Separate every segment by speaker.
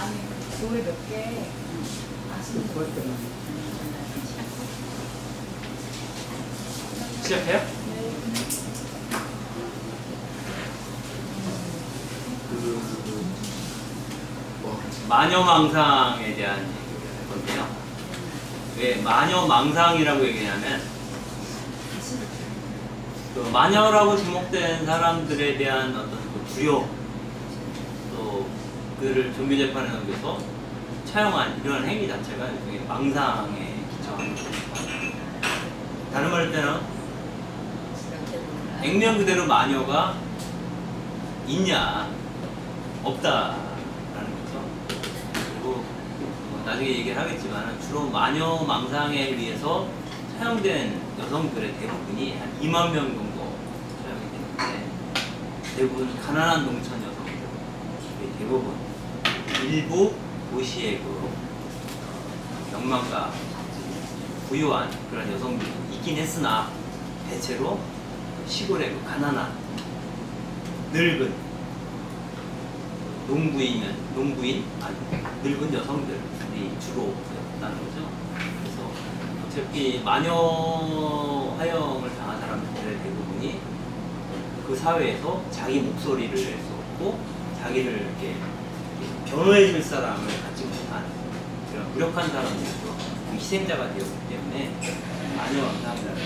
Speaker 1: 아니, 노래 몇 개 아시는 거
Speaker 2: 시작해요?
Speaker 1: 네.
Speaker 2: 마녀망상에 대한 얘기를 할 건데요. 왜 마녀망상이라고 얘기하냐면 그 마녀라고 지목된 사람들에 대한 어떤 그 두려움, 또 그를 종교 재판에 넘겨서 차용한 이런 행위 자체가 일종의 망상에 기초합니다. 다른 말로 때는 액면 그대로 마녀가 있냐 없다라는 거죠. 그리고 나중에 얘기를 하겠지만 주로 마녀 망상에 의해서 사용된 여성들의 대부분이 한 2만 명 정도 사용이 되는데 대부분 가난한 농촌 여성들, 대부분 일부 도시의 그 명망가 부유한 그런 여성들이 있긴 했으나 대체로 시골의 그 가난한 늙은 농부인 아니 늙은 여성들이 주로 였다는 거죠. 그래서 어차피 마녀 화형을 당한 사람들의 대부분이 그 사회에서 자기 목소리를 낼 수 없고 자기를 이렇게 변호해 줄 사람을 갖지 못한 그런 무력한 사람들이죠. 희생자가 되었기 때문에 마녀 망상이라는 게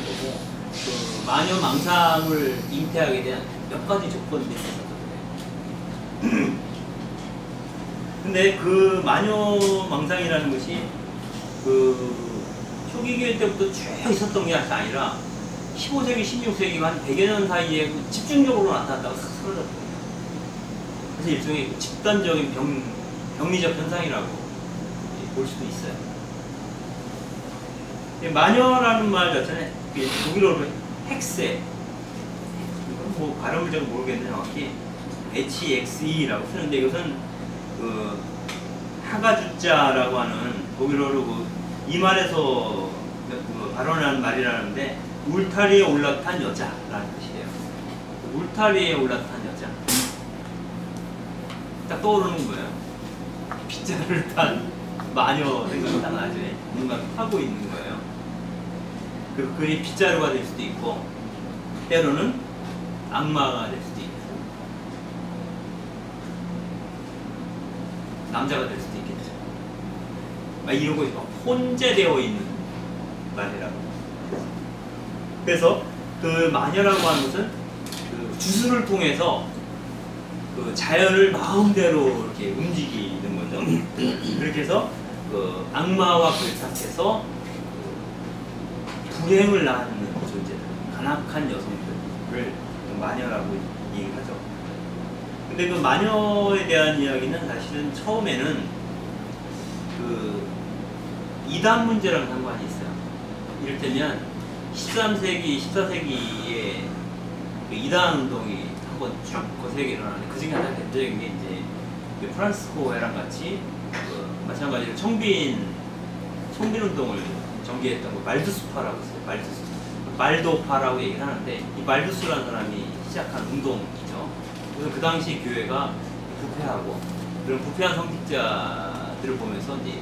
Speaker 2: 거고, 그 마녀 망상을 잉태하게 된 몇 가지 조건들이 있어서 그래요. 근데 그 마녀 망상이라는 것이 그 초기교회 때부터 쭉 있었던 게 아니라 15세기, 16세기 한 100여 년 사이에 그 집중적으로 나타났다가 싹 사라졌거든요. 그래서 일종의 집단적인 병리적 현상이라고 볼 수도 있어요. 마녀라는 말 자체는 독일어로 헥세, 뭐 발음을 잘 모르겠는데 정확히 HXE라고 쓰는데 이것은 그 하가주자라고 하는 독일어로 그 이 말에서 그 발언하는 말이라는데 울타리에 올라탄 여자라는 뜻이에요. 울타리에 올라탄 여자. 딱 떠오르는 거예요. 빗자루를 탄 마녀 생각이 딱 나죠. 뭔가 하고 있는 거예요. 그 글이 빗자루가 될 수도 있고 때로는 악마가 될 수도 있고 남자가 될 수도 있겠죠. 막 이런 것이 막 혼재되어 있는 말이라고. 그래서 그 마녀라고 하는 것은 그 주술을 통해서 그 자연을 마음대로 이렇게 움직이는 거죠. 그렇게 해서 그 악마와 결탁해서 불행을 낳는 존재들, 간악한 여성들을 마녀라고 얘기하죠. 근데 그 마녀에 대한 이야기는 사실은 처음에는 그 이단 문제랑 상관이 있어요. 이를테면 13세기, 14세기에 그 이단 운동이 한번 쭉 거세게 일어나는데 그 중에 하나 대표적인 게 이제 그 프란시스코 회랑 같이 그 마찬가지로 청빈 운동을 전개했던 거 말두스파라고 있어요. 말도파라고 얘기를 하는데 이 말두스라는 사람이 시작한 운동이죠. 그래서 그 당시 교회가 부패하고 그런 부패한 성직자들을 보면서 이제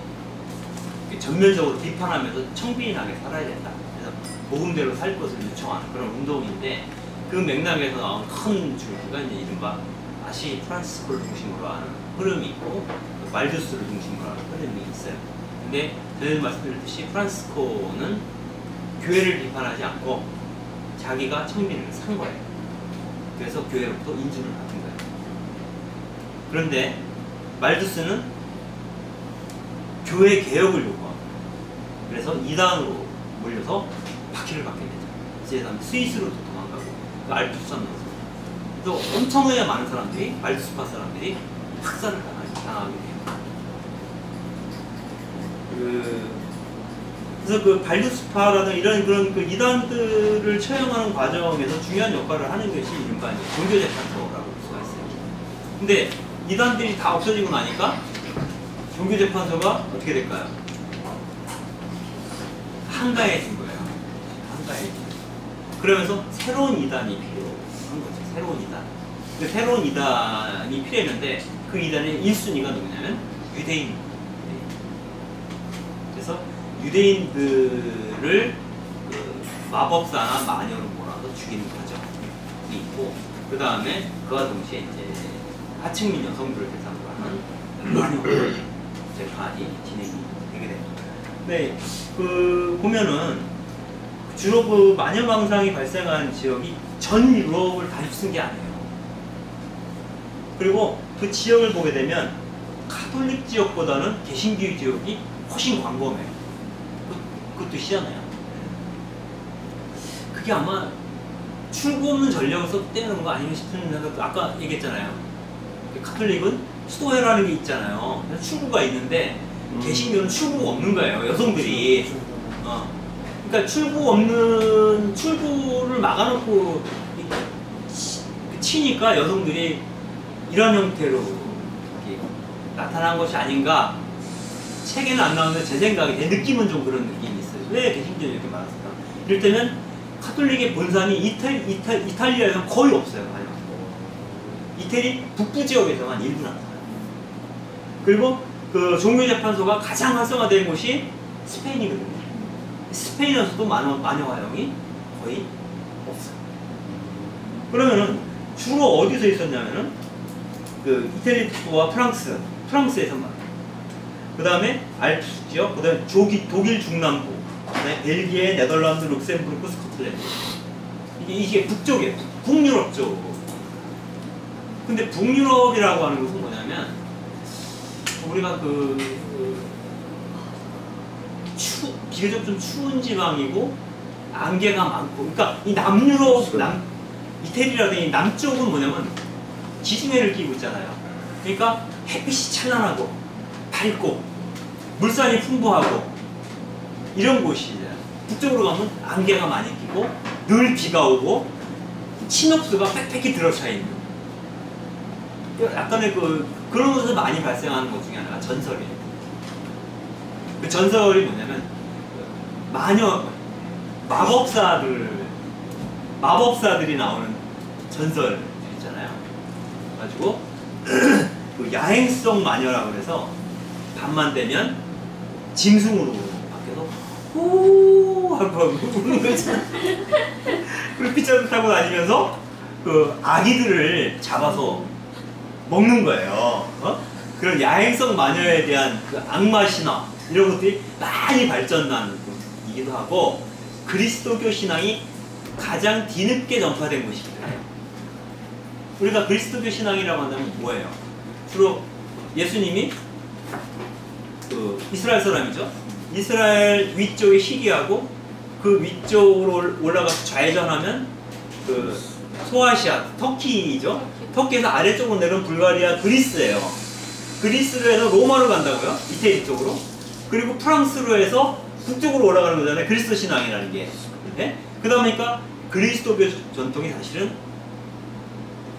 Speaker 2: 전면적으로 비판하면서 청빈하게 살아야 된다. 그래서 복음대로 살 것을 요청하는 그런 운동인데 그 맥락에서 나온 큰 줄기가 이제 이른바 다시 프란시스코를 중심으로 하는 흐름이 있고 말두스를 중심으로 하는 흐름이 있어요. 근데 전에 말씀드렸듯이 프란시스코는 교회를 비판하지 않고 자기가 청빈을 산 거예요. 그래서 교회로부터 인준을 받은 거예요. 그런데 말두스는 교회 개혁을 요구합니다. 그래서 이단으로 몰려서 박해를 받게 되죠. 그래서 스위스로 도망가고 그 알프스산 넣어서 그래서 엄청나게 많은 사람들이 말두스파 사람들이 학살을 당하게 돼요. 그래서 그 발두스파라든 이런 그런 그 이단들을 처형하는 과정에서 중요한 역할을 하는 것이 이른바 종교재판소라고 볼 수가 있어요. 근데 이단들이 다 없어지고 나니까 종교재판소가 어떻게 될까요? 한가해진 거예요. 한가해진. 그러면서 새로운 이단이 필요한 거죠. 새로운 이단. 그 새로운 이단이 필요했는데 그 이단의 1순위가 누구냐면 유대인. 그래서 유대인들을 그 마법사나 마녀로 몰아서 죽이는 과정이 있고, 그 다음에 그와 동시에 이제 하층민 여성들을 대상으로 하는 마녀 재판이 진행이 되게 됩니다. 네, 그 보면은 주로 그 마녀 망상이 발생하는 지역이 전 유럽을 다 휩쓴 게 아니에요. 그리고 그 지역을 보게 되면 카톨릭 지역보다는 개신교 지역이 훨씬 광범해요. 그것도 희한해요. 그게 아마 출구 없는 전략을 썼기 때문에 그런 거 아닌가 싶은 생각도 아까 얘기했잖아요. 카톨릭은 수도회라는 게 있잖아요. 출구가 있는데 개신교는 출구가 없는 거예요. 여성들이. 그러니까 출구를 막아놓고 치니까 여성들이 이런 형태로 나타난 것이 아닌가. 책에는 안 나오는데 제 생각에, 제 느낌은 좀 그런 느낌이 있어요. 왜 개신교는 이렇게 많았을까? 이를테면 카톨릭의 본산이 이탈리아에서는 거의 없어요. 이태리 북부 지역에서만 일부 나타나요. 그리고 그 종교재판소가 가장 활성화된 곳이 스페인이거든요. 스페인에서도 마녀 화형이 거의 없어요. 그러면은 주로 어디서 있었냐면은 그 이태리 북부와 프랑스에서만. 그 다음에 알프스 지역, 그 다음에 독일 중남부, 그다음에 벨기에, 네덜란드, 룩셈부르크, 스코틀랜드. 이게 북쪽이에요. 북유럽 쪽. 근데 북유럽이라고 하는 것은 뭐냐면 우리가 비교적 좀 추운 지방이고 안개가 많고, 그러니까 이 남유럽, 이태리라든지 남쪽은 뭐냐면 지중해를 끼고 있잖아요. 그러니까 햇빛이 찬란하고 밝고 물산이 풍부하고 이런 곳이에요. 북쪽으로 가면 안개가 많이 끼고 늘 비가 오고 침엽수가 빽빽히 들어차 있는, 약간의 그런 것에서 많이 발생하는 것 중에 하나가 전설이에요. 그 전설이 뭐냐면 마법사들이 나오는 전설 있잖아요. 가지고 그 야행성 마녀라고 해서 밤만 되면 짐승으로 바뀌어서 호 하고 우는 거 있잖아요. 그리고 빗자루 타고 다니면서 그 아기들을 잡아서 먹는 거예요. 그런 야행성 마녀에 대한 그 악마 신화 이런 것들이 많이 발전한 곳이기도 하고, 그리스도교 신앙이 가장 뒤늦게 전파된 곳이기도 해요. 우리가 그리스도교 신앙이라고 한다면 뭐예요? 주로 예수님이 그 이스라엘 사람이죠. 이스라엘 위쪽에 희귀하고 그 위쪽으로 올라가서 좌회전하면 그 소아시아, 터키죠. 터키에서 아래쪽으로 내려온 불가리아, 그리스예요. 그리스로 해서 로마로 간다고요. 이태리 쪽으로. 그리고 프랑스로 해서 북쪽으로 올라가는 거잖아요. 그리스도 신앙이라는 게. 네? 그러다 보니까 그리스도교 전통이 사실은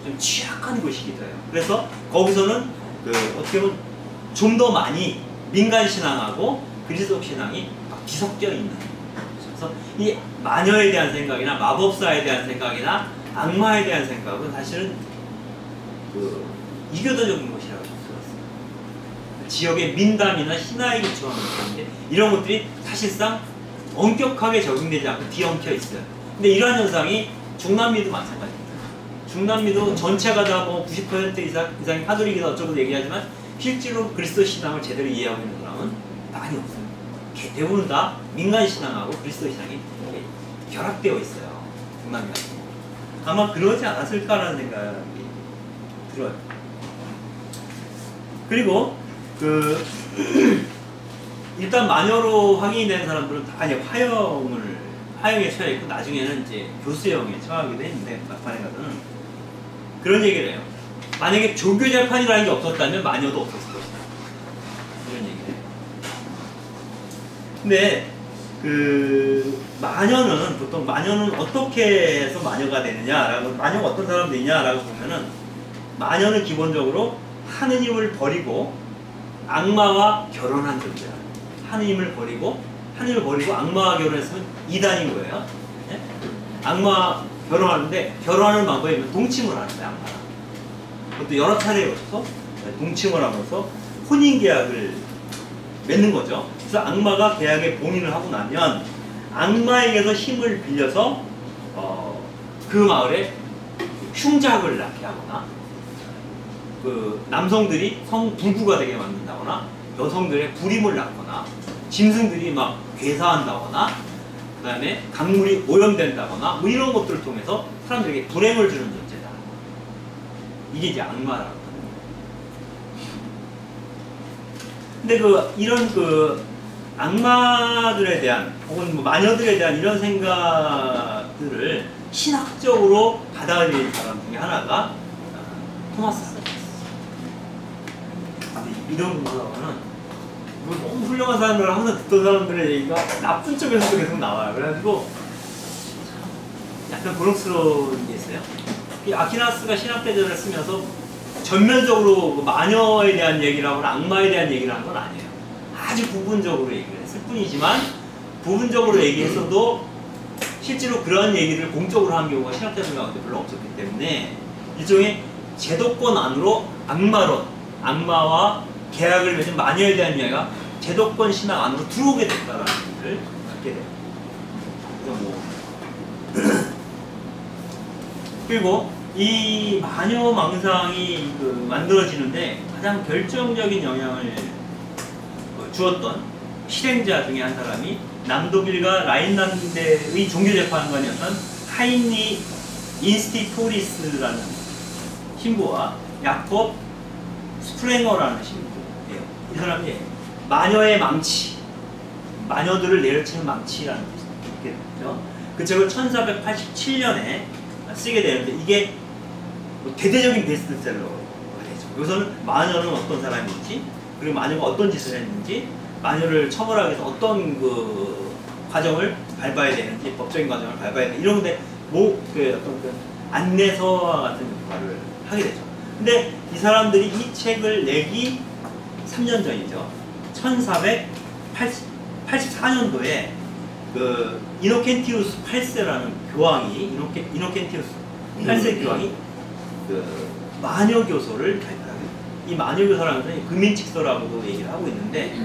Speaker 2: 좀 취약한 곳이기도 해요. 그래서 거기서는 어떻게 보면 좀 더 많이 민간 신앙하고 그리스도 신앙이 막 뒤섞여 있는. 그래서 이 마녀에 대한 생각이나 마법사에 대한 생각이나 악마에 대한 생각은 사실은 이교도적인 것이라고 볼 수가 있습니다. 지역의 민담이나 신화에 기초하는 것인데 이런 것들이 사실상 엄격하게 적용되지 않고 뒤엉켜 있어요. 근데 이러한 현상이 중남미도 마찬가지입니다. 중남미도 전체가 다 뭐 90% 이상이 카톨릭이다 어쩌고 얘기하지만 실제로 그리스도 신앙을 제대로 이해하고 있는 사람은 많이 없어요. 대부분 다 민간 신앙하고 그리스도 신앙이 결합되어 있어요. 중남미 같은 경우. 아마 그러지 않았을까라는 생각이 들어요. 그리고 일단 마녀로 확인이 된 사람들은 다 이제 화형에 처해 있고 나중에는 이제 교수형에 처하기도 했는데, 막판에 가서는 그런 얘기를 해요. 만약에 조교 재판이라는 게 없었다면 마녀도 없었을 것이다. 이런 얘기를 해요. 근데 마녀는 어떻게 해서 마녀가 되느냐라고, 마녀가 어떤 사람들이냐라고 보면은, 마녀는 기본적으로 하느님을 버리고 악마와 결혼한 존재야. 하느님을 버리고 악마와 결혼했으면 이단인 거예요. 네? 악마 결혼하는데 결혼하는 방법이 동침을 하는 거야, 악마랑. 그것도 여러 차례에 걸쳐서 동침을 하면서 혼인 계약을 맺는 거죠. 그래서 악마가 계약에 봉인을 하고 나면 악마에게서 힘을 빌려서 그 마을에 흉작을 낳게 하거나 그 남성들이 성불구가 되게 만든다거나 여성들의 불임을 낳거나 짐승들이 막 괴사한다거나 그 다음에 강물이 오염된다거나 뭐 이런 것들을 통해서 사람들에게 불행을 주는 존재다. 이게 이제 악마라고 하는 거예요. 근데 이런 악마들에 대한 혹은 뭐 마녀들에 대한 이런 생각들을 신학적으로 받아들인 사람 중에 하나가 토마스. 이런 분하고는 너무 훌륭한 사람들 항상 듣던 사람들의 얘기가 나쁜 쪽에서도 계속 나와요. 그래가지고 약간 고통스러운 게 있어요. 이 아퀴나스가 신학대전을 쓰면서 전면적으로 마녀에 대한 얘기를 하거나 악마에 대한 얘기를 한 건 아니에요. 아주 부분적으로 얘기를 했을 뿐이지만 부분적으로 얘기했어도 실제로 그러한 얘기를 공적으로 한 경우가 신학대전 가운데 별로 없었기 때문에 일종의 제도권 안으로 악마와 계약을 맺은 마녀에 대한 이야기가 제도권 신학 안으로 들어오게 됐다라는 얘기를 갖게 돼요. 그리고 이 마녀 망상이 만들어지는데 가장 결정적인 영향을 주었던 실행자 중에 한 사람이 남독일과 라인란드의 종교재판관이었던 하인리 인스티토리스라는 신부와 야콥 스프랭어라는 신부예요. 이 사람이 마녀의 망치, 마녀들을 내려치는 망치라는 뜻이죠. 그 책을 1487년에 쓰게 되는데 이게 대대적인 베스트셀러가 되죠. 여기서는 마녀는 어떤 사람인지, 그리고 마녀가 어떤 짓을 했는지, 마녀를 처벌하기 위해서 어떤 과정을 밟아야 되는지, 법적인 과정을 밟아야 되는지 이런 건데 어떤 안내서와 같은 역할을 하게 되죠. 근데 이 사람들이 이 책을 내기 3년 전이죠. 1484년도에 이노켄티우스 8세라는 교황이 이노켄티우스 8세 교황이 마녀교서를 발표하게 됩니다. 이 마녀교서라는 것은 금인칙서라고도 얘기를 하고 있는데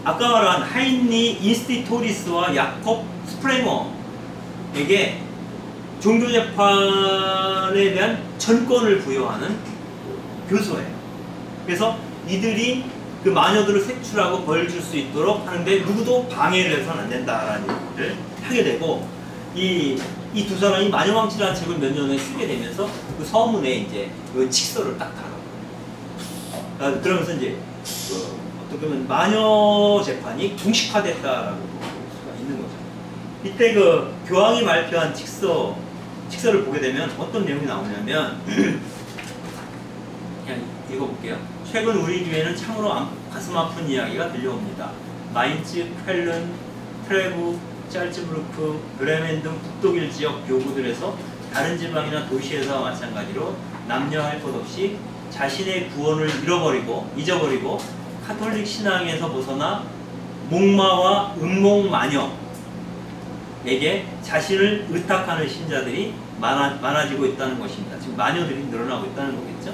Speaker 2: 아까 말한 하인리 인스티토리스와 야콥 스프랭어에게 종교재판에 대한 전권을 부여하는 교서예요. 그래서 이들이 그 마녀들을 색출하고 벌 줄 수 있도록 하는데 누구도 방해를 해서는 안 된다라는 얘기를 하게 되고 이 두 사람이 마녀망치라는 책을 몇 년 후에 쓰게 되면서 그 서문에 이제 그 칙서를 딱 달아요. 그러면서 이제 어떻게 보면 마녀 재판이 중식화됐다라고 볼 수가 있는 거죠. 이때 교황이 발표한 칙서를 보게 되면 어떤 내용이 나오냐면 그냥 읽어볼게요. 최근 우리 교회는 참으로 가슴 아픈 이야기가 들려옵니다. 마인츠, 쾰른, 트레브, 짤츠부르크, 브레멘 등 북독일 지역 교구들에서 다른 지방이나 도시에서와 마찬가지로 남녀 할 것 없이 자신의 구원을 잊어버리고 카톨릭 신앙에서 벗어나 목마와 음몽 마녀에게 자신을 의탁하는 신자들이 많아지고 있다는 것입니다. 지금 마녀들이 늘어나고 있다는 거겠죠.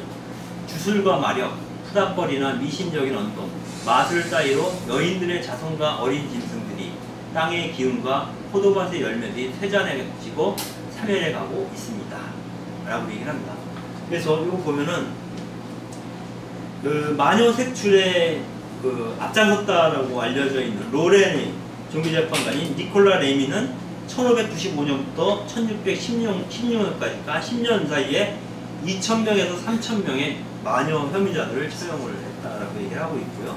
Speaker 2: 주술과 마력, 푸닥거리나 미신적인 언동, 마술 따위로 여인들의 자손과 어린 짐승들이 땅의 기운과 포도밭의 열매들이 퇴잔해지고 사멸해 가고 있습니다. 라고 얘기를 합니다. 그래서 이거 보면은 마녀 색출에 앞장섰다라고 알려져 있는 로렌의 종교재판관인 니콜라 레미는 1595년부터 1616년까지 그러니까 10년 사이에 2000명에서 3000명의 마녀 혐의자들을 처형을 했다라고 얘기를 하고 있고요.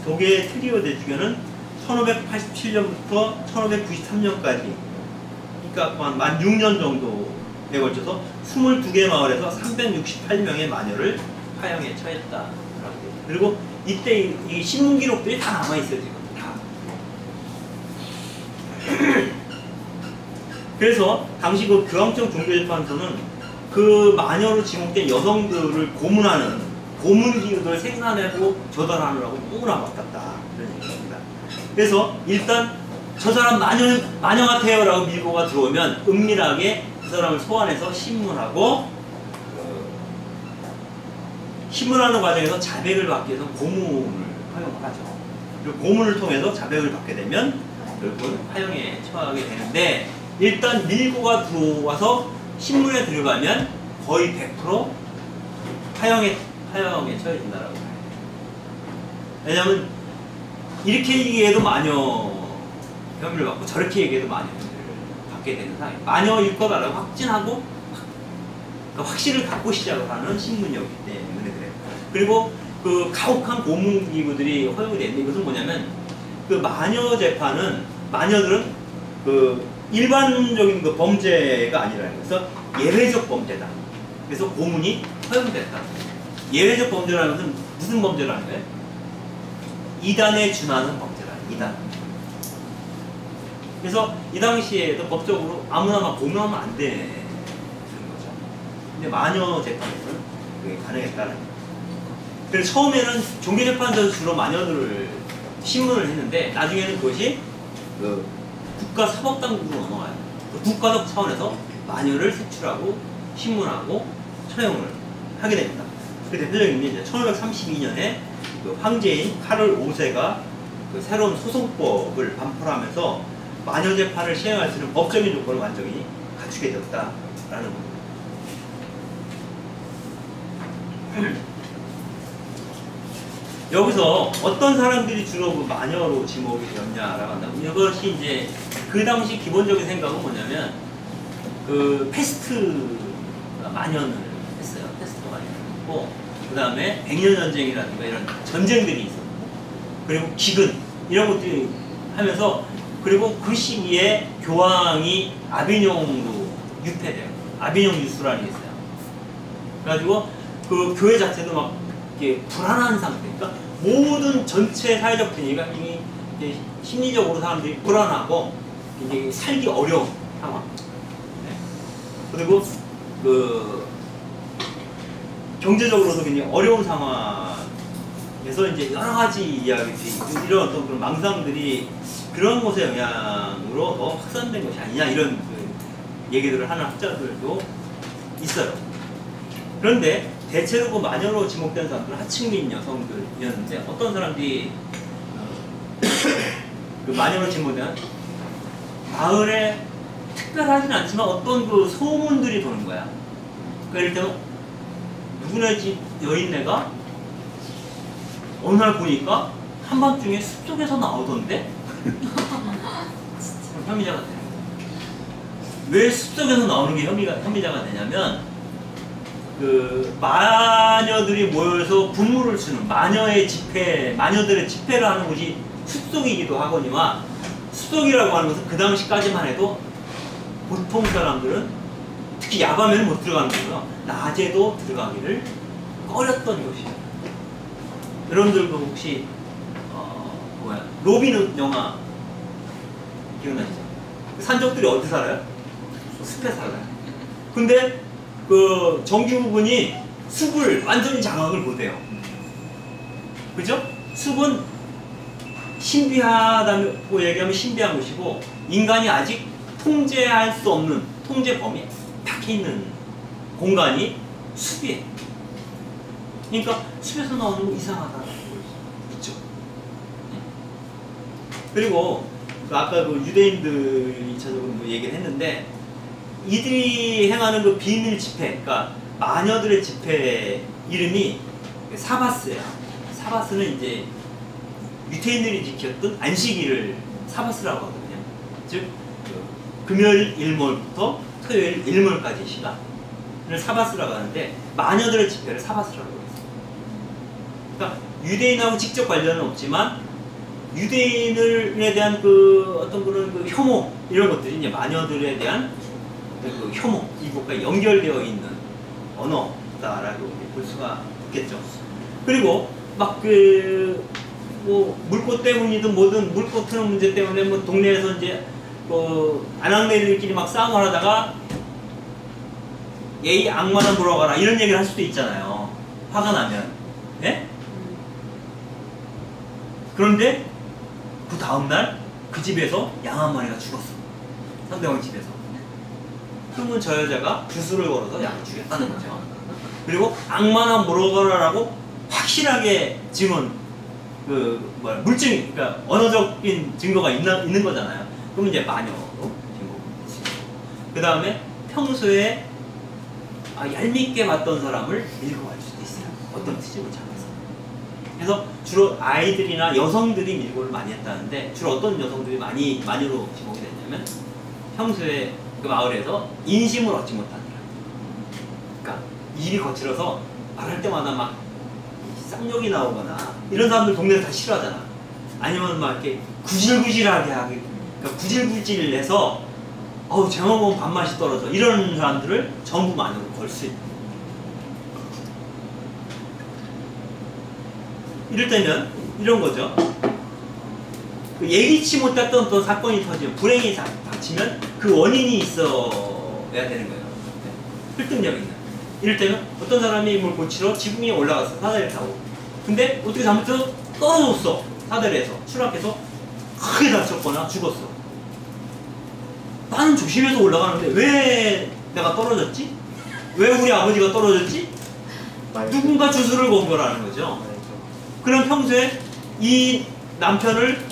Speaker 2: 독일의 트리오 대주교는 1587년부터 1593년까지 그러니까 만 6년 정도에 걸쳐서 22개 마을에서 368명의 마녀를 화형에 처했다라고 얘기해요. 그리고 이때 이 신문 기록들이 다 남아있어요. 지금 다. 그래서 당시 교황청 종교재판소는 그 마녀로 지목된 여성들을 고문하는 고문기구를 생산하고 조달하느라고 너무나 바빴다. 그런 얘기입니다. 그래서 일단 저 사람 마녀 같아요 라고 밀고가 들어오면 은밀하게 그 사람을 소환해서 신문하고 신문하는 과정에서 자백을 받기 위해서 고문을 허용을 하죠. 그리고 고문을 통해서 자백을 받게 되면 결국은 화형에 처하게 되는데, 일단 밀고가 들어와서 신문에 들어가면 거의 100% 화형에 처해진다라고 봐요. 왜냐면 이렇게 얘기해도 마녀 혐의를 받고 저렇게 얘기해도 마녀 혐의를 받게 되는 상황이 마녀일 거다라고 확진하고, 그러니까 확신을 갖고 시작을 하는 신문이었기 때문에 그래요. 그리고 그 가혹한 고문기구들이 허용이 되는데, 이것은 뭐냐면 그 마녀 재판은, 마녀들은 그 일반적인 그 범죄가 아니라는 것은 예외적 범죄다. 그래서 고문이 허용됐다. 예외적 범죄라는 것은 무슨 범죄라는 거예요? 이단에 준하는 범죄다. 이단. 그래서 이 당시에도 법적으로 아무나 막 고문하면 안 되는 거죠. 근데 마녀 재판에서는 그게 가능했다는 거예요. 그래서 처음에는 종교재판에서 주로 마녀들을 신문을 했는데, 나중에는 그것이 그 국가사법당국으로 넘어가요. 그 국가적 차원에서 마녀를 색출하고 신문하고 처형을 하게 됩니다. 그 대표적인 게 이제 1532년에 그 황제인 카를 5세가 그 새로운 소송법을 반포하면서 마녀 재판을 시행할 수 있는 법적인 조건을 완전히 갖추게 되었다라는 겁니다. 여기서 어떤 사람들이 주로 그 마녀로 지목이 되었냐라고 한다면, 이것이 이제 그 당시 기본적인 생각은 뭐냐면, 그 패스트가 만연을 했어요. 패스트가 만연을 했고, 그 다음에 백년전쟁이라든가 이런 전쟁들이 있었고, 그리고 기근 이런 것들이 하면서, 그리고 그 시기에 교황이 아비뇽으로 유폐돼요. 아비뇽 유수라는 게 있어요. 그래가지고 그 교회 자체도 막 이렇게 불안한 상태. 그러니까 모든 전체 사회적 분위기가 이제 심리적으로 사람들이 불안하고 이제 살기 어려운 상황. 네. 그리고 그 경제적으로도 굉장히 어려운 상황에서 이제 여러 가지 이야기들이, 이런 어떤 그런 망상들이 그런 것의 영향으로 더 확산된 것이 아니냐, 이런 그 얘기들을 하는 학자들도 있어요. 그런데 대체로 그 마녀로 지목된 사람들은 하층민 여성들이었는데, 어떤 사람들이 그 마녀로 지목된 마을에 특별하진 않지만 어떤 그 소문들이 도는 거야. 그러니까 예를 들면 누구네 집 여인네가 어느 날 보니까 한밤중에 숲속에서 나오던데? 혐의자가 되는 거야. 왜 숲속에서 나오는 게 혐의자가 되냐면, 그 마녀들이 모여서 분무를 추는 마녀들의 집회를 하는 곳이 숲속이기도 하거니와, 숲속이라고 하는 것은 그 당시까지만 해도 보통 사람들은 특히 야밤에는 못 들어가는 거고요, 낮에도 들어가기를 꺼렸던 곳이에요. 여러분들도 혹시 로빈 훗 영화 기억나시죠? 산적들이 어디 살아요? 숲에 살아요. 근데 그 정규 부분이 숲을 완전히 장악을 못해요. 그죠? 숲은 신비하다고 얘기하면 신비한 곳이고, 인간이 아직 통제할 수 없는 통제 범위에 박혀 있는 공간이 숲이에요. 그러니까 숲에서 나오는 거 이상하다고 있죠. 그리고 그 아까 그 유대인들이 전적으로 뭐 얘기를 했는데, 이들이 행하는 그 비밀 집회, 그러니까 마녀들의 집회 이름이 사바스예요. 사바스는 이제 유태인들이 지켰던 안식일을 사바스라고 하거든요. 즉 금요일 일몰부터 토요일 일몰까지 시간을 사바스라고 하는데, 마녀들의 집회를 사바스라고 했어요. 그러니까 유대인하고 직접 관련은 없지만 유대인에 대한 그 어떤 그런 그 혐오, 이런 것들이 이제 마녀들에 대한 그 혐오, 이것과 연결되어 있는 언어다라고 볼 수가 있겠죠. 그리고 막 그 뭐 물꽃 때문이든 뭐든, 물꽃 트는 문제 때문에 뭐 동네에서 이제 그 아낙네들끼리 막 싸움을 하다가 예의 악마나 물어가라 이런 얘기를 할 수도 있잖아요. 화가 나면. 예? 그런데 그 다음날 그 집에서 양 한 마리가 죽었어. 상대방 집에서. 그러면 저 여자가 주술을 걸어서 양을 죽였다는 거죠. 그리고 악마나 뭐라고 확실하게 증언, 물증, 그러니까 언어적인 증거가 있는 거잖아요. 그러면 이제 마녀로 증거가 있습니다. 그 다음에 평소에 얄밉게 봤던 사람을 밀고 갈 수도 있어요. 어떤 트집을 잡아서. 그래서 주로 아이들이나 여성들이 밀고를 많이 했다는데, 주로 어떤 여성들이 많이 마녀로 지목이 됐냐면 평소에 그 마을에서 인심을 얻지 못한 사람. 그러니까 일이 거칠어서 말할 때마다 막 쌍욕이 나오거나 이런 사람들 동네에서 다 싫어하잖아. 아니면 막 이렇게 구질구질하게 하게, 그러니까 구질구질해서 쟤만 보면 밥맛이 떨어져, 이런 사람들을 전부 마녀로 걸 수 있는. 이럴 때는 이런 거죠. 그 예기치 못했던 어떤 사건이 터지면, 불행이 닥치면 그 원인이 있어야 되는 거예요. 설득력 있는. 이럴 때는 어떤 사람이 뭘 고치러 지붕 위에 올라갔어, 사다리를 타고. 근데 어떻게 잘못해서 떨어졌어, 사다리에서 추락해서 크게 다쳤거나 죽었어. 나는 조심해서 올라가는데 왜 내가 떨어졌지? 왜 우리 아버지가 떨어졌지? 누군가 주술을 본 거라는 거죠. 그럼 평소에 이 남편을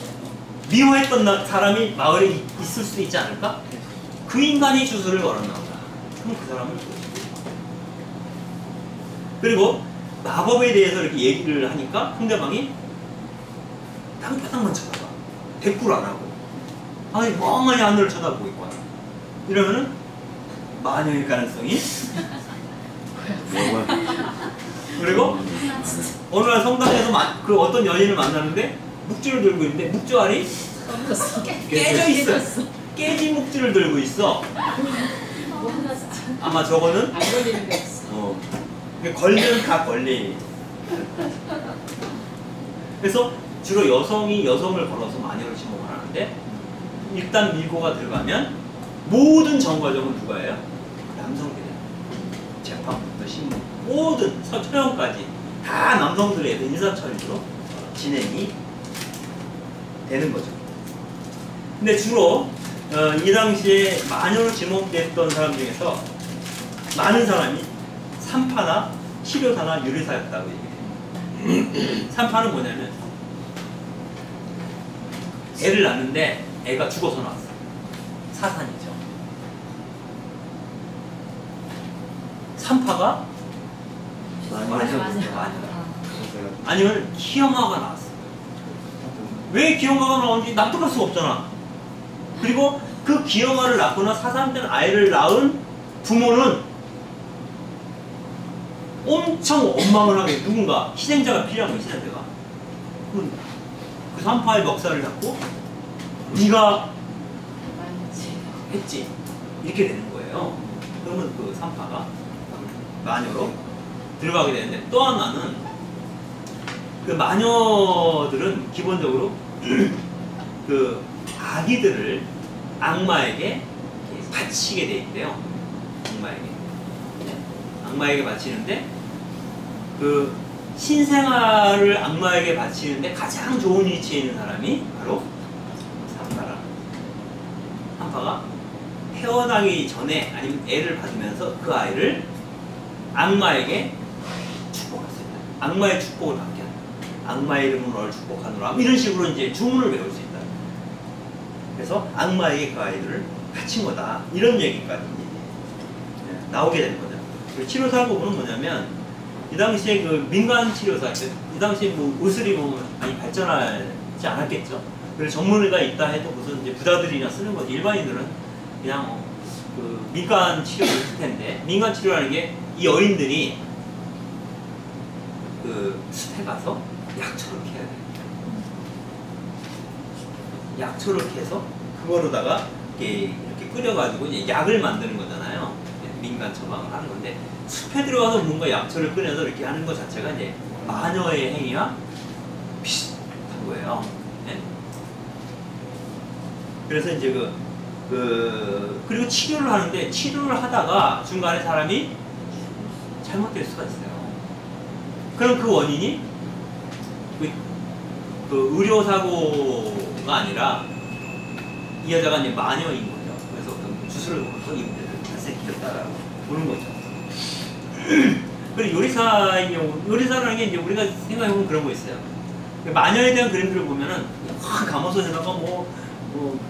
Speaker 2: 미워했던 사람이 마을에 있을 수도 있지 않을까? 그 인간이 주술을 걸었나 보다. 그럼 그 사람을 그리고 마법에 대해서 이렇게 얘기를 하니까 상대방이 땅바닥만 쳐다봐. 대꾸를 안 하고. 아니, 멍하니 하늘을 쳐다보고 있거나. 이러면은 마녀일 가능성이. 그리고 어느 날 성당에서 그 어떤 연인을 만나는데 묵주를 들고 있는데 묵주알이 깨져 있어. 깨진 묵주를 들고 있어. 아마 저거는
Speaker 1: 안 걸리는 게 없어.
Speaker 2: 걸리면 다 걸리. 그래서 주로 여성이 여성을 걸어서 마녀를 지목을 하는데, 일단 밀고가 들어가면 모든 정과정은 누가 해요? 남성들이에요. 재판부터 신문, 모든 처형까지 다 남성들의 인사처리로 진행이 되는 거죠. 근데 주로 이 당시에 마녀로 지목됐던 사람 중에서 많은 사람이 산파나 치료사나 유리사였다고 얘기해요. 산파는 뭐냐면 애를 낳는데 애가 죽어서 나왔어요. 사산이죠. 산파가 마녀다. 아니면 기형아가 나왔어요. 왜 기형아가 나오는지 납득할 수가 없잖아. 그리고 그 기형아를 낳거나 사산된 아이를 낳은 부모는 엄청 원망을 하게, 누군가 희생자가 필요한 거야. 희생자가 그 산파의 멱살을 잡고 네가 했지, 이렇게 되는 거예요. 그러면 그 산파가 마녀로 들어가게 되는데, 또 하나는 그 마녀들은 기본적으로 그 아기들을 악마에게 바치게 돼 있대요. 악마에게 바치는데, 그 신생아를 악마에게 바치는데 가장 좋은 위치에 있는 사람이 바로 산파라. 산파가 태어나기 전에 아니면 애를 받으면서 그 아이를 악마에게 축복할 수 있다. 악마의 축복을 받게 한다. 악마의 이름으로 너를 축복하노라. 이런 식으로 이제 주문을 외울 수 있다. 그래서 악마에게 그 아이들을 바친 거다. 이런 얘기까지 나오게 되는 거죠. 치료사 부분은 뭐냐면, 이 당시에 그 민간 치료사, 이 당시에 뭐 의술이 뭐 많이 발전하지 않았겠죠. 그래서 전문의가 있다 해도 무슨 이제 부자들이나 쓰는 거지. 일반인들은 그냥 그 민간 치료를 쓸 텐데, 민간 치료라는 게 이 여인들이 그 숲에 가서 약초를 캐야 돼요. 약초를 캐서 그거로다가 이렇게 끓여가지고 이제 약을 만드는 거잖아요. 민간 처방을 하는 건데, 숲에 들어가서 뭔가 약초를 끓여서 이렇게 하는 것 자체가 이제 마녀의 행위와 비슷한 거예요. 네? 그래서 이제 그리고 치료를 하는데, 치료를 하다가 중간에 사람이 잘못될 수가 있어요. 그럼 그 원인이 그 의료사고가 아니라 이 여자가 이제 마녀인 거죠. 그래서 어떤 주술을 먹어서 이 문제를 발생시켰다라고 보는 거죠. 그리고 요리사의 경우, 요리사라는 게 이제 우리가 생각해보면 그런 거 있어요. 마녀에 대한 그림들을 보면은 확 감아서에다가 뭐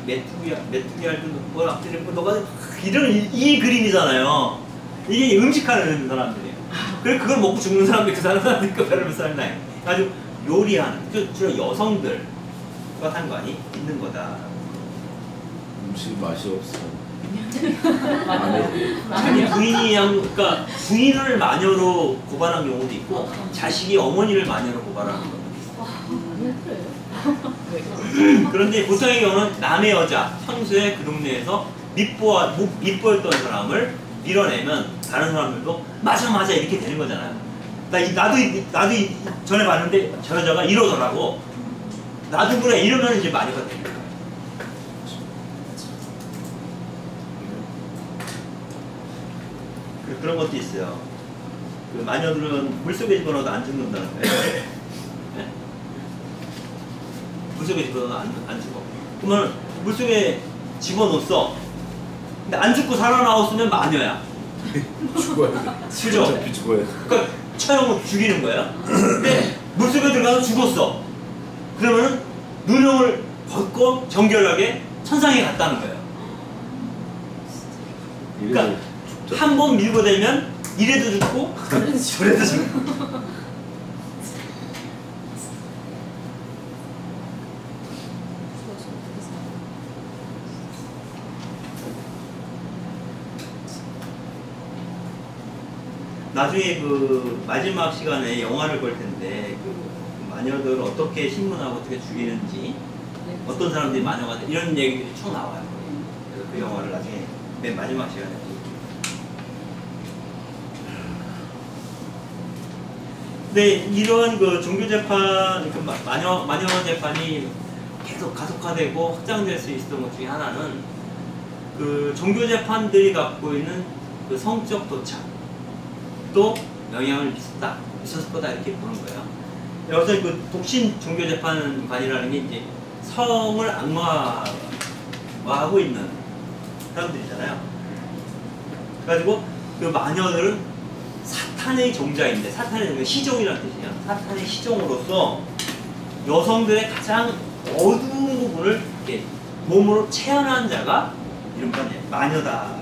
Speaker 2: 메뚜기 알도 뭐 앞뒤를 너가 이런 이 그림이잖아요. 이게 음식하는 사람들이에요. 그래 그걸 먹고 죽는 사람들 그 사람들이 별로 사람이 나요. 아주 요리하는 주로 여성들과 상관이 있는 거다.
Speaker 3: 음식 맛이 없어.
Speaker 2: 자기 부인이 그러니까 부인을 마녀로 고발한 경우도 있고 자식이 어머니를 마녀로 고발하는 경우도 있어요. 그런데 보통의 경우는 남의 여자 평소에 그 동네에서 밉보였던 사람을 밀어내면 다른 사람들도 맞아 이렇게 되는 거잖아요. 나도 전에 봤는데 저 여자가 이러더라고. 나도 그래 이러면 이제 마녀가 되는 거예요. 그런 것도 있어요. 그 마녀들은 물속에 집어넣어도 안 죽는다는 거예요. 네? 물속에 집어넣어도 안 죽어. 그러면 물속에 집어넣었어. 근데 안 죽고 살아나왔으면 마녀야.
Speaker 3: 죽어야 돼.
Speaker 2: 그죠?
Speaker 3: 어차피 죽어야 돼.
Speaker 2: 그러니까 처형을 죽이는 거야. 근데 물속에 들어가서 죽었어. 그러면은 누명을 벗고 정결하게 천상에 갔다는 거예요. 그러니까 한 번 밀고 되면 이래도 죽고 저래도 죽고. 나중에 그 마지막 시간에 영화를 볼 텐데 그 마녀들을 어떻게 신문하고 어떻게 죽이는지 어떤 사람들이 마녀가 돼 이런 얘기들이 쭉 나와요. 그래서 그 영화를 나중에 맨 마지막 시간에 근데 이런 그 종교재판, 그 마녀 재판이 계속 가속화되고 확장될 수 있었던 것 중에 하나는 그 종교재판들이 갖고 있는 그 성적 도착도 영향을 미쳤을 거다 이렇게 보는 거예요. 여기서 그 독신 종교재판관이라는 게 이제 성을 악마화하고 있는 사람들이잖아요. 그래가지고 그 마녀들은 사탄의 종자인데, 사탄의 종자, 시종이라는 뜻이에요. 사탄의 시종으로서 여성들의 가장 어두운 부분을 이렇게 몸으로 체현한 자가 이른바 마녀다.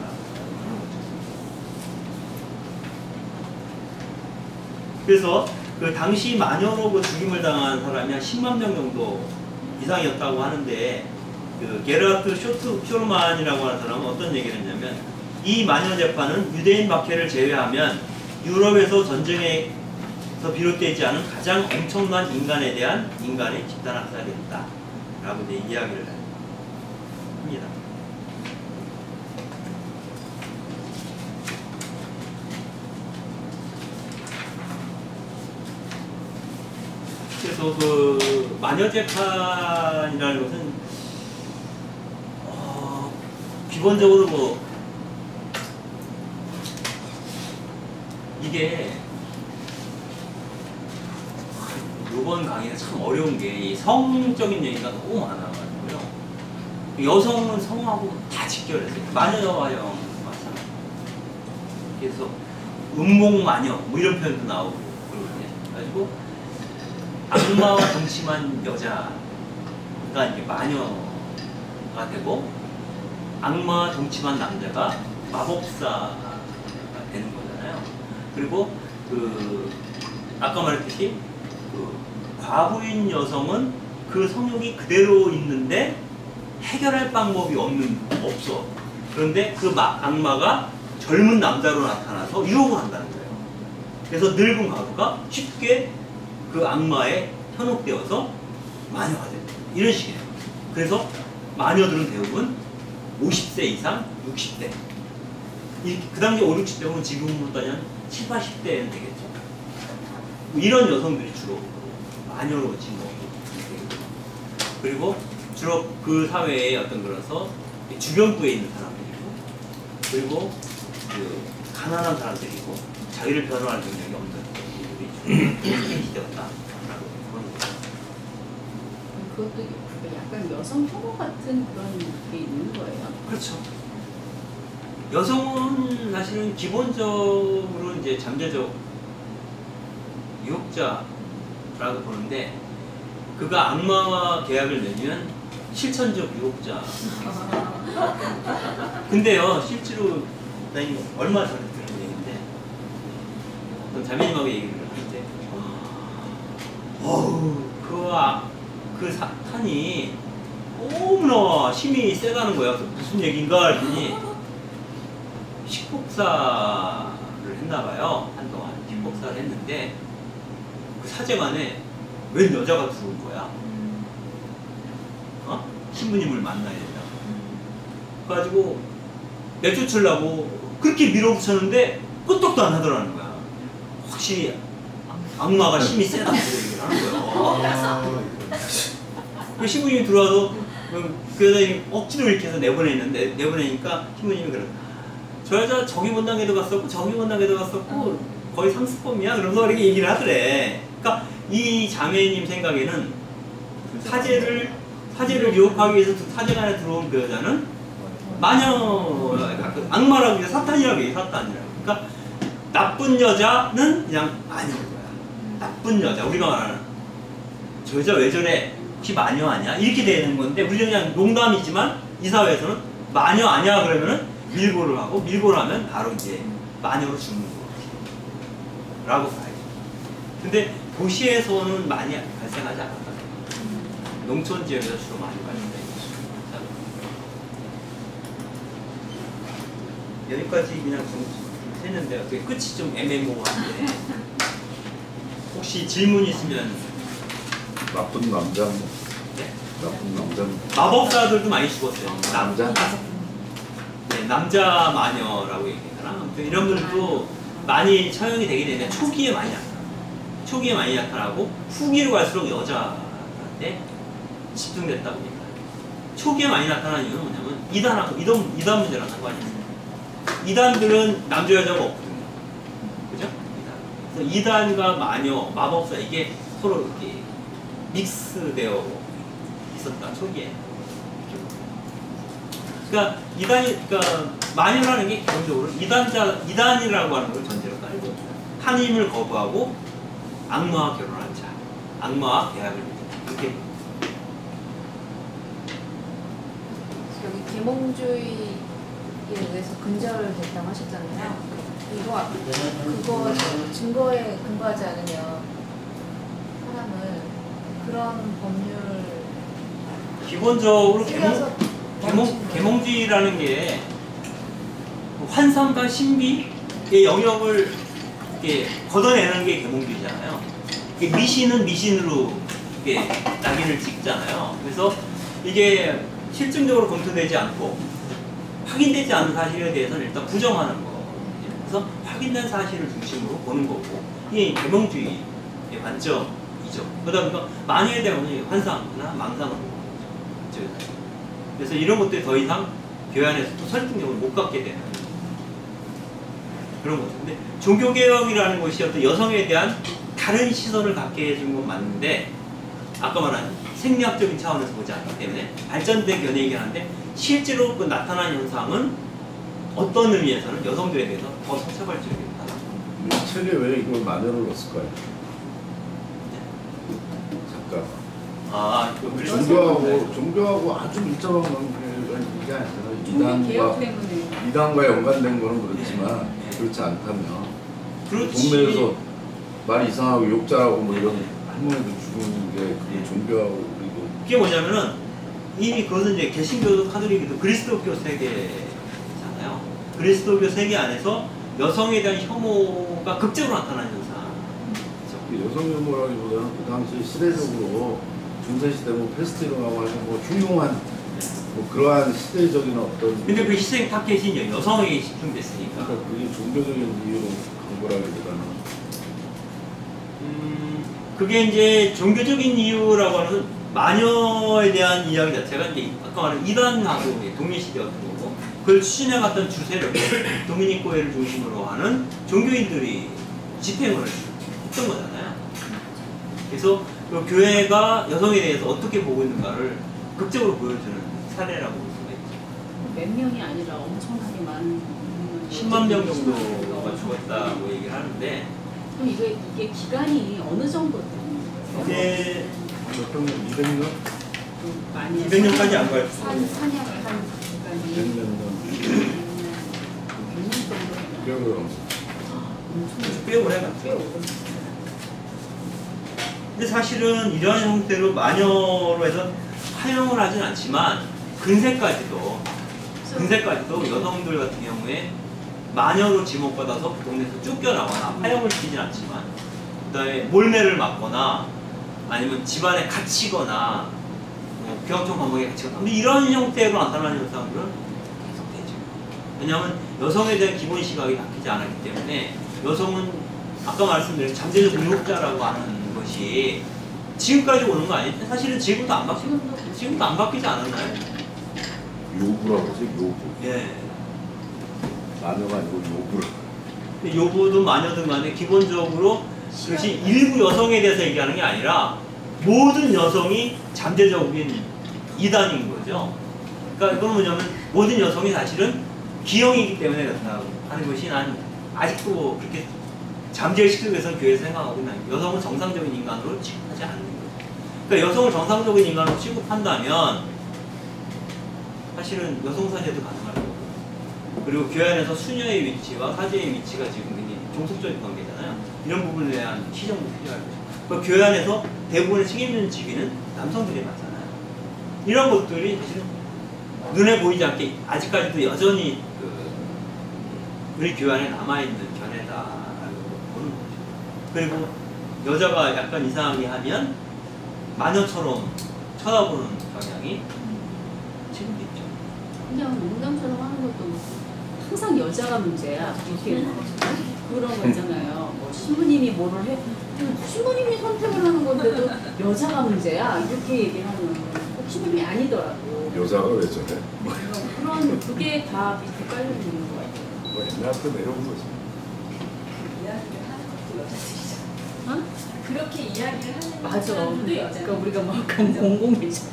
Speaker 2: 그래서 그 당시 마녀로 그 죽임을 당한 사람이 한 10만 명 정도 이상이었다고 하는데, 그 게르하트 쇼르만이라고 하는 사람은 어떤 얘기를 했냐면, 이 마녀 재판은 유대인 박해를 제외하면 유럽에서 전쟁에서 비롯되지 않은 가장 엄청난 인간에 대한 인간의 집단 학살이었다 라고 이제 이야기를 합니다. 그래서 그 마녀 재판이라는 것은 기본적으로 뭐 이게 이번 강의가 참 어려운 게 이 성적인 얘기가 너무 많아가지고요. 여성은 성하고 다 직결했어요. 마녀와 영 마찬가지. 그래서 음몽마녀 뭐 이런 표현도 나오고 그러거든요. 그래가지고 악마와 동침한 여자가 이제 마녀가 되고 악마와 동침한 남자가 마법사가 되는 거잖아요. 그리고 그 아까 말했듯이 그 과부인 여성은 그 성욕이 그대로 있는데 해결할 방법이 없어. 그런데 그 악마가 젊은 남자로 나타나서 유혹을 한다는 거예요. 그래서 늙은 과부가 쉽게 그 악마에 현혹되어서 마녀가 된다. 이런 식이에요. 그래서 마녀들은 대부분 50세 이상, 60대. 그 당시 5, 60대면 지금으로 따지면 7, 80대는 되겠죠. 이런 여성들이 주로 마녀로 지금 그리고 주로 그 사회의 어떤 그래서 주변부에 있는 사람들이고, 그리고 그 가난한 사람들이고, 자기를 변호할 능력이 없는 사람들이 시대였다라고 보는 거죠.
Speaker 4: 그것도 약간 여성 혐오 같은 그런 게 있는 거예요.
Speaker 2: 그렇죠. 여성은 사실은 기본적으로 이제 잠재적 유혹자라고 보는데 그가 악마와 계약을 맺으면 실천적 유혹자. 근데요 실제로 나 이거 얼마 전에 들은 얘기인데 어떤 자매님하고 얘기를 하는데 그 사탄이 너무나 힘이 세다는 거야. 무슨 얘기인가 했더니 식복사를 했나봐요. 한동안 식복사를 했는데 그 사제관에 웬 여자가 들어온 거야. 신부님을 만나야 된다고. 그래가지고 내쫓으려고 그렇게 밀어붙였는데 끄떡도 안 하더라는 거야. 확실히 악마가 힘이 세다 그 얘기를 하는 거예요. 그 신부님이 들어와서 그 여자님이 억지로 이렇게 해서 내보내니까 신부님이 그래. 저 여자 저기 원당에도 갔었고 저기 원당에도 갔었고 거의 상습범이야. 그러면서 이렇게 얘기를 하더래. 그러니까 이 자매님 생각에는 사제를 유혹하기 위해서 사제관에 들어온 그 여자는 마녀, 악마라고 해서 사탄이라고 해요. 사탄이라고. 그러니까 나쁜 여자는 그냥 마녀인 거야. 나쁜 여자. 우리가 말하는 저 여자 왜 저래? 혹시 마녀 아니야? 이렇게 되는 건데 우리는 그냥 농담이지만 이 사회에서는 마녀 아니야 그러면은 밀고를 하고 밀고를 하면 바로 이제 마녀로 죽는 거라고 봐야죠. 근데 도시에서는 많이 발생하지 않았다. 농촌 지역에서 주로 많이 발생해요. 여기까지 그냥 좀 했는데 어떻게 끝이 좀 애매모호한데 혹시 질문 있으면.
Speaker 3: 나쁜 남자 뭐.
Speaker 2: 네?
Speaker 3: 나쁜 남자
Speaker 2: 마법사들도 많이 죽었어요.
Speaker 3: 남자?
Speaker 2: 네, 남자 마녀라고 얘기하나? 아무튼 이런 분들도 많이 처형이 되게 되는데 초기에 많이 나타나요. 초기에 많이 나타나고 후기로 갈수록 여자한테 집중됐다 보니까 초기에 많이 나타나는 이유는 뭐냐면 이단 문제랑 상관이 있어요. 이단들은 남자 여자가 없거든요. 그죠? 그래서 이단과 마녀, 마법사 이게 서로 이렇게 믹스되어 있었다 초기에. 그러니까 마녀라는 게 기본적으로 이단이라고 하는 걸 전제로 깔고 하나님을 거부하고 악마와 결혼한 자, 악마와 계약을 이렇게.
Speaker 5: 여기 계몽주의에 의해서 근절됐다고 하셨잖아요. 그거 증거에 근거하지 않으면 사람을 그런 법률
Speaker 2: 기본적으로
Speaker 5: 쓰여서
Speaker 2: 계몽주의라는 게 환상과 신비의 영역을 이렇게 걷어내는 게 계몽주의잖아요. 미신은 미신으로 이렇게 낙인을 찍잖아요. 그래서 이게 실증적으로 검토되지 않고 확인되지 않은 사실에 대해서는 일단 부정하는 거. 그래서 확인된 사실을 중심으로 보는 거고 이게 계몽주의의 관점이죠. 그러다 보니까 마녀에 대한 환상이나 망상으로 보는 거죠. 그래서 이런 것들이 더 이상 교회 안에서 또 설득력을 못 갖게 되는 그런 거죠. 근데 종교개혁이라는 것이 어떤 여성에 대한 다른 시선을 갖게 해준 건 맞는데 아까 말한 생리학적인 차원에서 보지 않기 때문에 발전된 견해이긴 한데 실제로 그 나타난 현상은 어떤 의미에서는 여성들에 대해서 더 성차별적이게 나타납니다.
Speaker 3: 책에 왜 이걸 마녀를 넣었을까요? 잠깐. 종교하고 아주 밀접한 관계가 아니잖아요. 이단과 연관된 거는 그렇지만 그렇지 않다면 동네에서 말 이상하고 욕자라고 뭐 이런 할머니도 죽은 게 그게 종교하고 그리고
Speaker 2: 그게 뭐냐면은 이미 그것은 이제 개신교도 카톨릭도 그리스도교 세계잖아요. 그리스도교 세계 안에서 여성에 대한 혐오가 극적으로 나타나는 현상.
Speaker 3: 여성 혐오라기보다는 그 당시 시대적으로 중세시대 뭐 패스트 일어나고 하는 뭐 흉흉한 뭐 그러한 시대적인 어떤
Speaker 2: 근데 그 희생 타켓이 여성에게 집중됐으니까.
Speaker 3: 그러니까 그게 종교적인 이유로 간 거라기보다는
Speaker 2: 그게 이제 종교적인 이유라고 하는 마녀에 대한 이야기 자체가 이제 아까 말한 이단하고 동일시되었던 거고 그걸 추진해갔던 주세력 도미니코회를 중심으로 하는 종교인들이 집행을 했던 거잖아요. 그래서 그 교회가 여성에 대해서 어떻게 보고 있는가를 극적으로 보여주는 사례라고 볼 수가 있죠.
Speaker 4: 몇 명이 아니라 엄청나게 많은
Speaker 2: 10만 명 정도가 죽었다고 얘기를 하는데
Speaker 4: 그럼 이게 기간이 어느 정도 되는 거예요?
Speaker 2: 이게
Speaker 3: 보통 200년?
Speaker 2: 200년까지 안 가요.
Speaker 4: 사냥을 한 기간이
Speaker 3: 100년
Speaker 4: 100년 정도.
Speaker 3: 그럼
Speaker 2: 꽤 오래 갔죠. 근데 사실은 이러한 형태로 마녀로 해서 사용을 하진 않지만 근세까지도 여성들 같은 경우에 마녀로 지목받아서 그 동네에서 쫓겨나거나 파형을 시키진 않지만 그 다음에 몰매를 맞거나 아니면 집안에 갇히거나 병청 감옥에 갇히거나 근데 이런 형태로 나타나는 현상들은 계속되죠. 왜냐하면 여성에 대한 기본 시각이 바뀌지 않았기 때문에 여성은 아까 말씀드린 잠재적 능력자라고 하는 것이 지금까지 오는 거 아니에요? 사실은 지금도 안 바뀌지 않았나요?
Speaker 3: 요부라고 하지, 요부.
Speaker 2: 예.
Speaker 3: 마녀가 아니고 요부라고.
Speaker 2: 요부든 마녀든 간에 기본적으로 그것이 일부 여성에 대해서 얘기하는 게 아니라 모든 여성이 잠재적인 이단인 거죠. 그러니까 이건 뭐냐면 모든 여성이 사실은 기형이기 때문에 그렇다고 하는 것이 난 아직도 그렇게 잠재를 시키기 위해서는 교회에서 생각하고 있는 여성은 정상적인 인간으로 취급하지 않는 거죠. 그러니까 여성을 정상적인 인간으로 취급한다면 사실은 여성사제도 가능할 거고 그리고 교회 안에서 수녀의 위치와 사제의 위치가 지금 굉장히 종속적인 관계잖아요. 이런 부분에 대한 시정도 필요할 거죠. 그러니까 교회 안에서 대부분의 책임있는 직위는 남성들이 맡잖아요. 이런 것들이 사실은 눈에 보이지 않게 아직까지도 여전히 우리 교회 안에 남아있는 견해다라고 보는 거죠. 그리고 여자가 약간 이상하게 하면 마녀처럼 쳐다보는 경향이 지금 있죠.
Speaker 4: 그냥 농담처럼 하는 것도 항상 여자가 문제야. 이렇게 그런 거 있잖아요. 뭐 신부님이 뭐를 해, 신부님이 선택을 하는 건데도 여자가 문제야. 이렇게 얘기하면 꼭 신부님이 아니더라고.
Speaker 3: 여자가 왜 저래?
Speaker 4: 그런 그게 다 밑에 깔려 있는 거 같아요.
Speaker 3: 뭐 옛날부터 내려온 거지.
Speaker 1: 이야기를 하는 것도 여자들이죠.
Speaker 4: 어?
Speaker 1: 그렇게 이야기를 하는
Speaker 4: 맞아.
Speaker 1: 사람들도 여자.
Speaker 4: 그러니까 우리가 막 공공이잖아.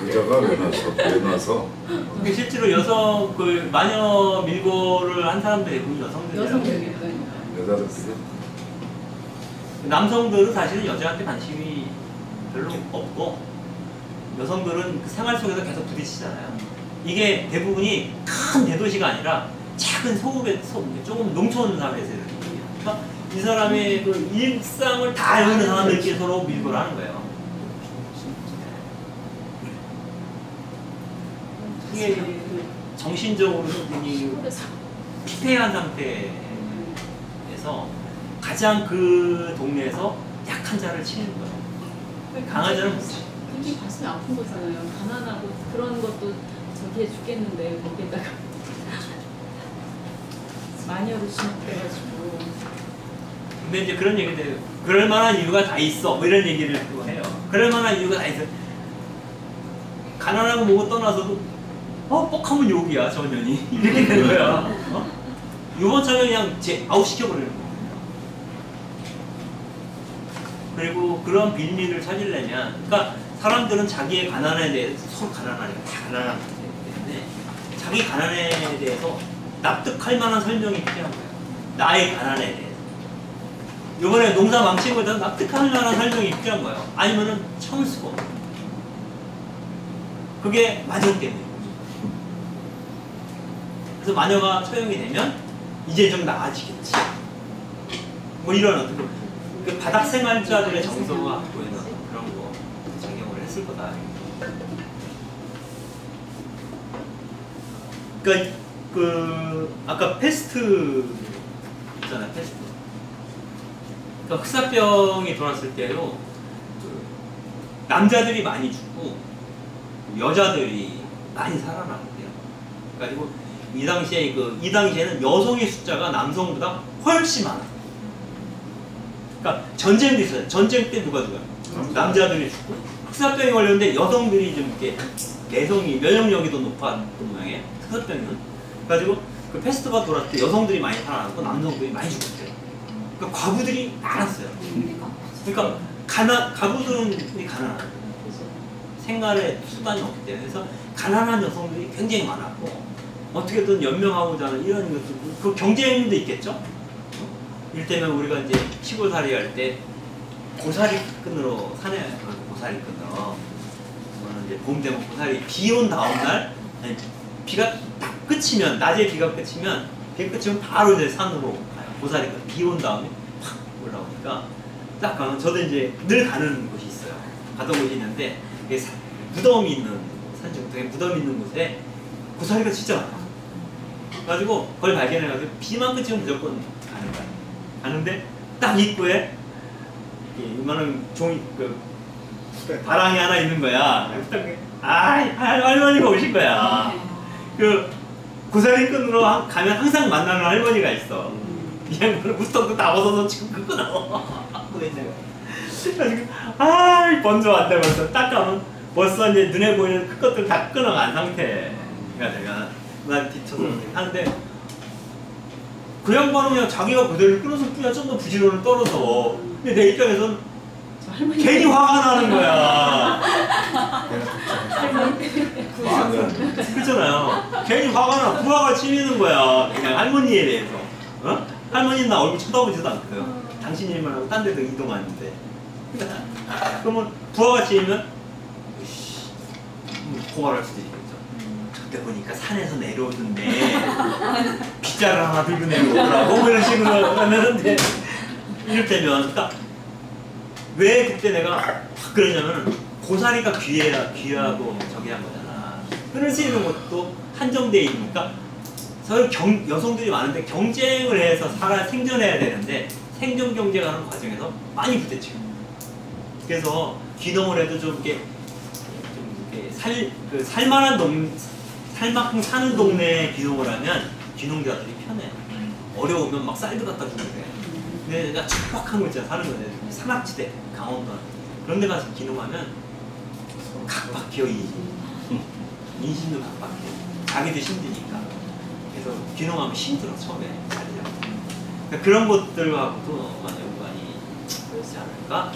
Speaker 3: 여자가 왜 나서?
Speaker 2: 근데 실제로 여성 그 마녀 밀고를 한 사람들이 대부분 여성들이에요.
Speaker 4: 여성들이니까.
Speaker 3: 여자들끼리?
Speaker 2: 남성들은 사실은 여자한테 관심이 별로 없고 여성들은 그 생활 속에서 계속 부딪히잖아요. 이게 대부분이 큰 대도시가 아니라 작은 소읍에 조금 농촌 사회에서 이런 일이에요. 그러니까 이 사람의 그 일상을 다 알고 있는 사람들끼리 서로 밀고를 하는 거예요. 이게 그 정신적으로 굉장히 피폐한 상태에서 가장 그 동네에서 약한 자를 치는 거예요. 강한 자는 못 치.
Speaker 4: 굉장히 가슴이 아픈 거잖아요. 가난하고 그런 것도 저기 해 죽겠는데 거기다가 마녀로 지목돼가지고.
Speaker 2: 근데 이제 그런 얘기들 그럴 만한 이유가 다 있어 뭐 이런 얘기를 또 해요. 그럴 만한 이유가 다 있어. 가난하고 뭐고 떠나서도 뻑하면 욕이야 저 년이 이렇게 되는 거야. 유모차는 그냥 아웃시켜버리는 거예요. 그리고 그런 빌미를 찾으려면 그러니까 사람들은 자기의 가난에 대해서 서로 가난하니까 다 가난한 상태이기 때문에 자기 가난에 대해서 납득할 만한 설명이 필요한 거예요. 나의 가난에 대해서. 이번에 농사 망친 거에 대해서 납득할 만한 설명이 필요한 거예요. 아니면은 참수고. 그게 마녀 때문에. 그래서 마녀가 처형이 되면 이제 좀 나아지겠지. 뭐 이런 어떤 그 바닥 생활자들의 정서가 갖고 있는 그런 거 작용을 했을 거다. 그러니까 그 아까 패스트 있잖아요, 패스트. 그러니까 흑사병이 돌았을 때로 그 남자들이 많이 죽고 여자들이 많이 살아남는데요. 그래가지고 이 당시에는 여성의 숫자가 남성보다 훨씬 많아요. 그러니까 전쟁도 있어요. 전쟁 때 누가 죽어요? 남자들이 죽고 흑사병이 걸렸는데 여성들이 좀 이렇게 내성이 면역력이 더 높았던 모양이에요. 흑사병은. 그래가지고 그 패스트가 돌았을 때 여성들이 많이 살아남고 남성들이 많이 죽었어요. 그러니까 과부들이 많았어요. 그러니까 과부들이 가난한 생활에 수단이 없기 때문에 그래서 가난한 여성들이 굉장히 많았고 어떻게든 연명하고자 하는 이런 것들 그 경쟁도 있겠죠. 이를테면 우리가 이제 시골살이 할 때 고사리 끈으로 산에 고사리 끈으로 이제 봄 되면 고사리 비 온 다음 날 아니, 비가 딱 그치면 낮에 비가 그치면 바로 이제 산으로 가요. 고사리 끈 비 온 다음에 팍 올라오니까 딱 가면 저도 이제 늘 가는 곳이 있어요. 가던 곳이 있는데 이게 무덤이 있는 산중턱에 무덤이 있는 곳에 고사리가 진짜 많아요. 그래가지고 그걸 발견해가지고 비만 그치면 무조건 가는 거야. 가는데 딱 입구에 이만한 종이 다랑이 하나 있는 거야. 할머니가 오신 거야. 그 고사리 끈으로 가면 항상 만나는 할머니가 있어. 이 양반은 무스떡도 다 벗어서 지금 그거 나와. 그래가지고 번져 왔대 벌써. 딱 가면 벌써 이제 눈에 보이는 큰 것들 다 끊어간 상태가 내가 나 뒤쳐서 하는데 그 양반은 그냥 자기가 그대로 끊어서 뿌려 좀 더 부지런을 떨어서. 근데 내 입장에서는 괜히 화가 나는 거야. 그렇잖아요. 괜히 화가 나. 부하가 치미는 거야. 그냥 할머니에 대해서. 어? 할머니는 나 얼굴 쳐다보지도 않고요. 당신 일만 하고 딴 데도 이동하는데. 그러면 부하가 치면 고발할 수도 있겠죠. 저때 보니까 산에서 내려오던데 빗자루 하나 들고 내려오더라고. 뭐 이런 식으로 하는데 이를테면 그러니까 왜 그때 내가 그러냐면 고사리가 귀하고 저기 한 거잖아. 끊을 수 있는 것도 한정되어 있으니까 서로 여성들이 많은데 경쟁을 해서 생존해야 되는데 생존 경쟁하는 과정에서 많이 부딪혀요. 그래서 귀농을 해도 좀 이렇게 살만한 살만큼 사는 동네에 귀농을 하면 귀농자들이 편해. 어려우면 막 쌀도 갖다 주고 그래. 근데 내가 척박한 거 있잖아. 사는 건데 산악지대 강원도 그런 데 가서 귀농하면 각박혀. 인심도 각박해. 자기도 힘드니까. 그래서 귀농하면 힘들어 처음에. 그러니까 그런 것들하고도 많이 연관이 있지 않을까?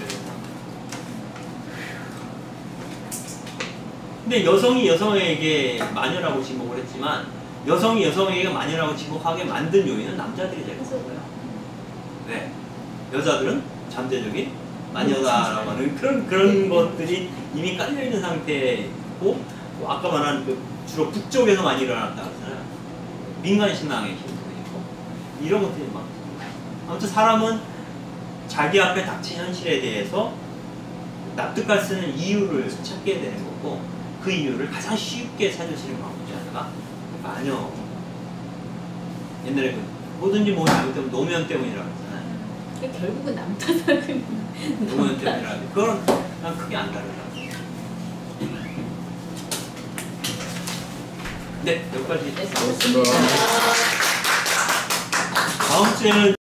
Speaker 2: 근데 여성이 여성에게 만연하고 지목을 했지만 여성이 여성에게 만연하고 지목하게 만든 요인은 남자들이 제일 커요. 네. 여자들은 잠재적인 마녀다라고 하는 그런 것들이 이미 깔려있는 상태고 또 아까 말한 주로 북쪽에서 많이 일어났다고 하잖아요. 민간신앙의 힘도 있고 이런 것들이 막 아무튼 사람은 자기 앞에 닥친 현실에 대해서 납득할 수 있는 이유를 찾게 되는 거고 그 이유를 가장 쉽게 찾을 수 있는 방법이 하나가 마녀. 옛날에 뭐든지 뭐 잘못되면 노면 때문이라고 했잖아요.
Speaker 4: 결국은 남 탓하는
Speaker 2: 노면 때문이라고. 그건 난 크게 안 다르다. 네, 여기까지.
Speaker 4: 네, 수고하셨습니다.
Speaker 2: 다음 주에는